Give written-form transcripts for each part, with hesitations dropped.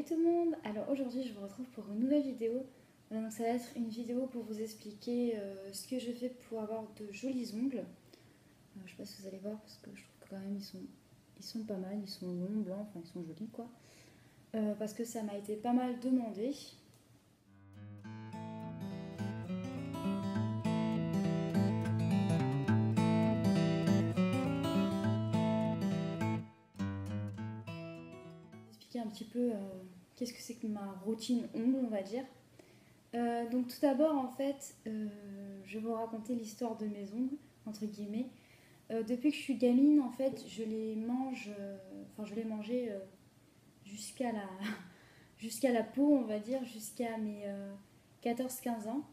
tout le monde. Alors aujourd'hui je vous retrouve pour une nouvelle vidéo. Donc ça va être une vidéo pour vous expliquer ce que je fais pour avoir de jolis ongles. Je sais pas si vous allez voir parce que je trouve que quand même ils sont pas mal, ils sont longs, blancs, enfin ils sont jolis quoi. Parce que ça m'a été pas mal demandé. Expliquer un petit peu qu'est-ce que c'est que ma routine ongles on va dire. Donc tout d'abord en fait je vais vous raconter l'histoire de mes ongles entre guillemets. Depuis que je suis gamine en fait je les mange, je les mangeais jusqu'à la, jusqu'à la peau on va dire jusqu'à mes 14-15 ans.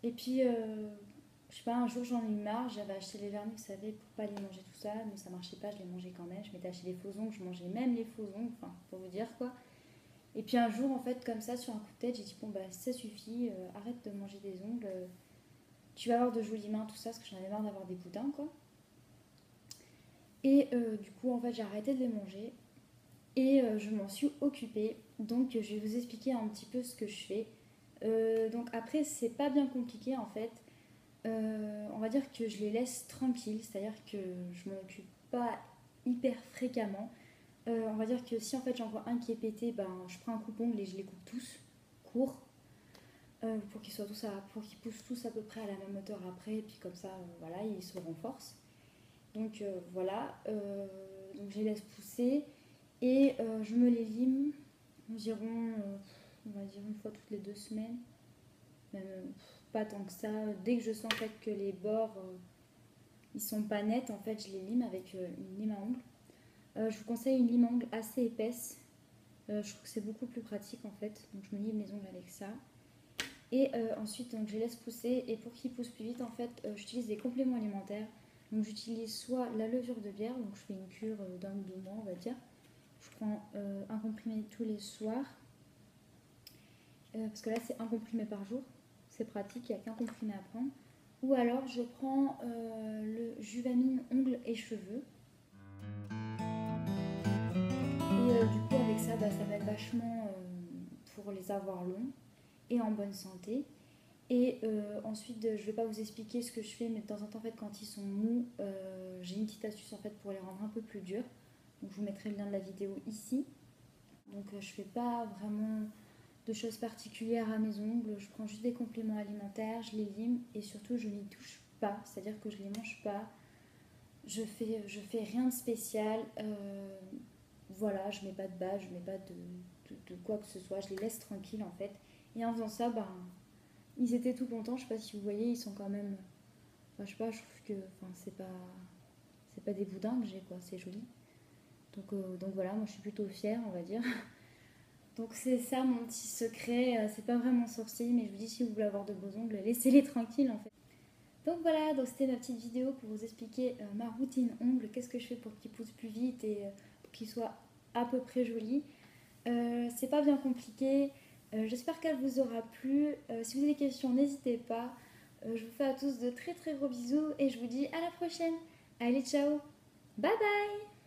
Et puis je sais pas, un jour j'en ai eu marre, j'avais acheté les vernis vous savez pour pas les manger tout ça, mais ça marchait pas, je les mangeais quand même, je m'étais acheté des faux ongles, je mangeais même les faux ongles, enfin pour vous dire quoi. Et puis un jour, en fait, comme ça, sur un coup de tête, j'ai dit, bon, bah, ça suffit, arrête de manger des ongles, tu vas avoir de jolies mains, tout ça, parce que j'en avais marre d'avoir des boudins, quoi. Et du coup, en fait, j'ai arrêté de les manger et je m'en suis occupée. Donc, je vais vous expliquer un petit peu ce que je fais. Donc, après, c'est pas bien compliqué, en fait. On va dire que je les laisse tranquilles, c'est-à-dire que je m'en occupe pas hyper fréquemment. On va dire que si en fait j'en vois un qui est pété, ben, je prends un coupe-ongle et je les coupe tous courts pour qu'ils soient tous pour qu'ils poussent tous à peu près à la même hauteur après, et puis comme ça, voilà, ils se renforcent. Donc voilà, donc je les laisse pousser et je me les lime environ, on va dire une fois toutes les 2 semaines, même pas tant que ça. Dès que je sens en fait que les bords ils sont pas nets, en fait, je les lime avec une lime à ongles. Je vous conseille une lime à ongles assez épaisse. Je trouve que c'est beaucoup plus pratique en fait. Donc je me lime les ongles avec ça. Et ensuite donc, je les laisse pousser. Et pour qu'ils poussent plus vite en fait, j'utilise des compléments alimentaires. Donc j'utilise soit la levure de bière, donc je fais une cure d'un ou 2 mois on va dire. Je prends un comprimé tous les soirs. Parce que là c'est un comprimé par jour. C'est pratique, il n'y a qu'un comprimé à prendre. Ou alors je prends le Juvamine ongles et cheveux. Et du coup avec ça, ça m'aide vachement pour les avoir longs et en bonne santé. Et ensuite, je ne vais pas vous expliquer ce que je fais, mais de temps en temps, en fait, quand ils sont mous, j'ai une petite astuce en fait pour les rendre un peu plus durs. Donc je vous mettrai le lien de la vidéo ici. Donc je fais pas vraiment de choses particulières à mes ongles, je prends juste des compléments alimentaires, je les lime et surtout je n'y touche pas, c'est-à-dire que je les mange pas. Je fais rien de spécial. Voilà, je mets pas de base, je mets pas de quoi que ce soit, je les laisse tranquilles en fait. Et en faisant ça, ils étaient tout contents. Je sais pas si vous voyez, ils sont quand même. Enfin, je sais pas, je trouve que. Enfin, c'est pas des boudins que j'ai quoi, c'est joli. Donc voilà, moi je suis plutôt fière, on va dire. Donc c'est ça mon petit secret. C'est pas vraiment sorcier, mais je vous dis, si vous voulez avoir de beaux ongles, laissez-les tranquilles en fait. Donc voilà, donc c'était ma petite vidéo pour vous expliquer ma routine ongles, qu'est-ce que je fais pour qu'ils poussent plus vite et pour qu'ils soient à peu près jolis. C'est pas bien compliqué. J'espère qu'elle vous aura plu. Si vous avez des questions, n'hésitez pas. Je vous fais à tous de très très gros bisous et je vous dis à la prochaine. Allez, ciao. Bye bye.